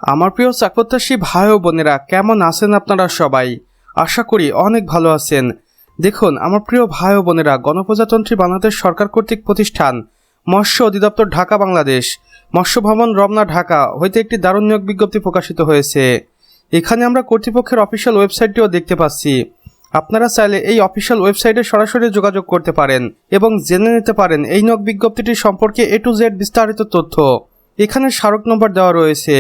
আমার প্রিয় চাকরিপ্রত্যাশী ভাই ও বোনেরা, কেমন আছেন আপনারা সবাই? আশা করি অনেক ভালো আছেন। দেখুন আমার প্রিয় ভাই ও বোনেরা, গণপ্রজাতন্ত্রী বাংলাদেশ সরকার কর্তৃক প্রতিষ্ঠান মৎস্য অধিদপ্তর ঢাকা বাংলাদেশ মৎস্য ভবন রমনা ঢাকা হইতে একটি দারুণ নিয়োগ বিজ্ঞপ্তি প্রকাশিত হয়েছে। এখানে আমরা কর্তৃপক্ষের অফিসিয়াল ওয়েবসাইটটিও দেখতে পাচ্ছি। আপনারা চাইলে এই অফিসিয়াল ওয়েবসাইটে সরাসরি যোগাযোগ করতে পারেন এবং জেনে নিতে পারেন এই নিয়োগ বিজ্ঞপ্তিটি সম্পর্কে A to Z বিস্তারিত তথ্য। এখানে স্মারক নম্বর দেওয়া রয়েছে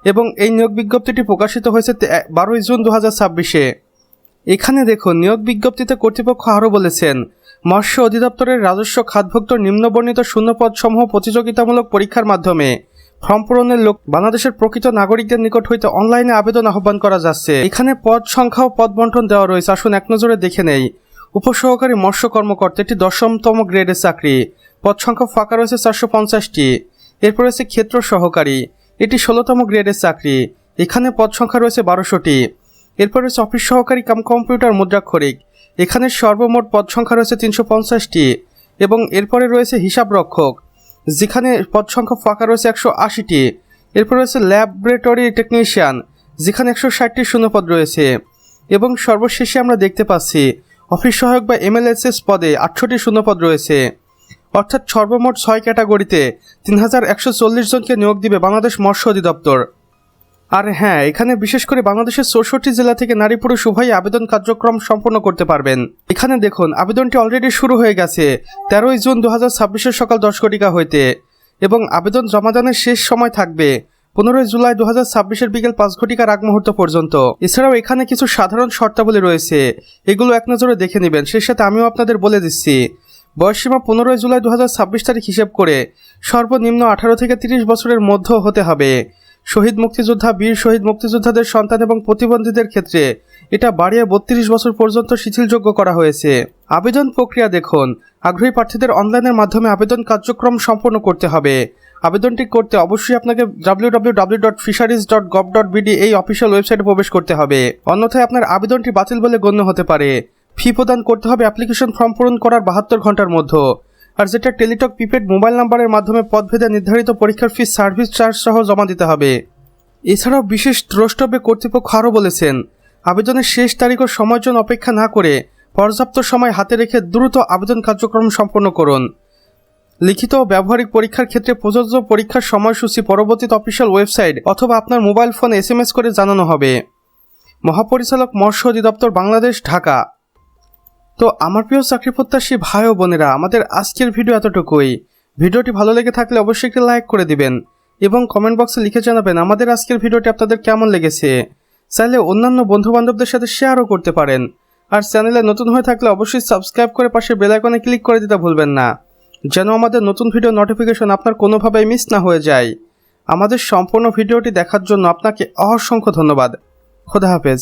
এবং এই নিয়োগ বিজ্ঞপ্তিটি প্রকাশিত হয়েছে 12 জুন 2026-এ। এখানে দেখুন নিয়োগ বিজ্ঞপ্তিতে কর্তৃপক্ষ আরও বলেছেন, মৎস্য অধিদপ্তরের রাজস্ব খাতভুক্ত নিম্নবর্ণিত শূন্যপদসমূহ প্রতিযোগিতামূলক পরীক্ষার মাধ্যমে ফর্ম পূরণের লোক বাংলাদেশের প্রকৃত নাগরিকদের নিকট হইতে অনলাইনে আবেদন আহ্বান করা যাচ্ছে। এখানে পদ সংখ্যা ও পদ বন্টন দেওয়া রয়েছে। আসুন এক নজরে দেখে নেই। উপসহকারী মৎস্য কর্মকর্তা, এটি 10তম গ্রেডের চাকরি, পদ সংখ্যা ফাঁকা রয়েছে 450টি। এরপর রয়েছে ক্ষেত্র সহকারী, এটি 16তম গ্রেডের চাকরি, এখানে পদ সংখ্যা রয়েছে 1200টি। এরপর রয়েছে অফিস সহকারী কাম কম্পিউটার মুদ্রাক্ষরিক, এখানে সর্বমোট পদ সংখ্যা রয়েছে 350টি। এবং এরপরে রয়েছে হিসাব রক্ষক, যেখানে পদ সংখ্যা ফাঁকা রয়েছে 180টি। এরপর রয়েছে ল্যাবরেটরি টেকনিশিয়ান, যেখানে 160টি শূন্যপদ রয়েছে। এবং সর্বশেষে আমরা দেখতে পাচ্ছি অফিস সহায়ক বা MLSS পদে 800টি শূন্যপদ রয়েছে। অর্থাৎ সর্বমোট 6 ক্যাটাগরিতে 3140 জনকে নিয়োগ দিবে বাংলাদেশ মৎস্য অধিদপ্তর। আর হ্যাঁ, এখানে বিশেষ করে বাংলাদেশের 64টি জেলা থেকে নারী পুরুষ উভয়ই আবেদন কার্যক্রম সম্পন্ন করতে পারবেন। এখানে দেখুন আবেদনটি অলরেডি শুরু হয়ে গেছে 13 জুন 2026-এর সকাল 10 ঘটিকা হইতে, এবং আবেদন জমাদানের শেষ সময় থাকবে 15 জুলাই 2026-এর বিকেল 5 ঘটিকার আগ মুহূর্ত পর্যন্ত। এছাড়াও এখানে কিছু সাধারণ শর্তাবলী রয়েছে, এগুলো এক নজরে দেখে নেবেন। সেই সাথে আমিও আপনাদের বলে দিচ্ছি, বয়সসীমা 15 জুলাই 2026 তারিখ হিসেব করে সর্বনিম্ন 18 থেকে 30 বছরের মধ্যে হতে হবে। শহীদ মুক্তিযোদ্ধা, বীর শহীদ মুক্তিযোদ্ধাদের সন্তান এবং প্রতিবন্ধীদের ক্ষেত্রে এটা বাড়িয়ে 32 বছর পর্যন্ত শিথিলযোগ্য করা হয়েছে। আবেদন প্রক্রিয়া দেখুন, আগ্রহী প্রার্থীদের অনলাইনের মাধ্যমে আবেদন কার্যক্রম সম্পন্ন করতে হবে। আবেদনটি করতে অবশ্যই আপনাকে www.fisheries.gov.bd এই অফিসিয়াল ওয়েবসাইটে প্রবেশ করতে হবে, অন্যথায় আপনার আবেদনটি বাতিল বলে গণ্য হতে পারে। ফি প্রদান করতে হবে অ্যাপ্লিকেশন ফর্ম পূরণ করার 72 ঘন্টার মধ্যে, আর যেটা টেলিটক প্রিপেড মোবাইল নাম্বারের মাধ্যমে পদভেদে নির্ধারিত পরীক্ষার ফি সার্ভিস চার্জ সহ জমা দিতে হবে। এছাড়াও বিশেষ দ্রষ্টব্যে কর্তৃপক্ষ আরও বলেছেন, আবেদনের শেষ তারিখ ও সময়ের জন্য অপেক্ষা না করে পর্যাপ্ত সময় হাতে রেখে দ্রুত আবেদন কার্যক্রম সম্পন্ন করুন। লিখিত ও ব্যবহারিক পরীক্ষার ক্ষেত্রে প্রযোজ্য পরীক্ষার সময়সূচি পরবর্তীতে অফিসিয়াল ওয়েবসাইট অথবা আপনার মোবাইল ফোন SMS করে জানানো হবে। মহাপরিচালক মৎস্য অধিদপ্তর বাংলাদেশ, ঢাকা। তো আমার প্রিয় চাকরিপ্রত্যাশী ভাই ও বোনেরা, আমাদের আজকের ভিডিও এতটুকুই। ভিডিওটি ভালো লেগে থাকলে অবশ্যই একটি লাইক করে দিবেন এবং কমেন্ট বক্সে লিখে জানাবেন আমাদের আজকের ভিডিওটি আপনাদের কেমন লেগেছে। চাইলে অন্যান্য বন্ধুবান্ধবদের সাথে শেয়ারও করতে পারেন। আর চ্যানেলে নতুন হয়ে থাকলে অবশ্যই সাবস্ক্রাইব করে পাশে বেল আইকনে ক্লিক করে দিতে ভুলবেন না, যেন আমাদের নতুন ভিডিও নোটিফিকেশন আপনার কোনোভাবেই মিস না হয়ে যায়। আমাদের সম্পূর্ণ ভিডিওটি দেখার জন্য আপনাকে অসংখ্য ধন্যবাদ। খোদা হাফেজ।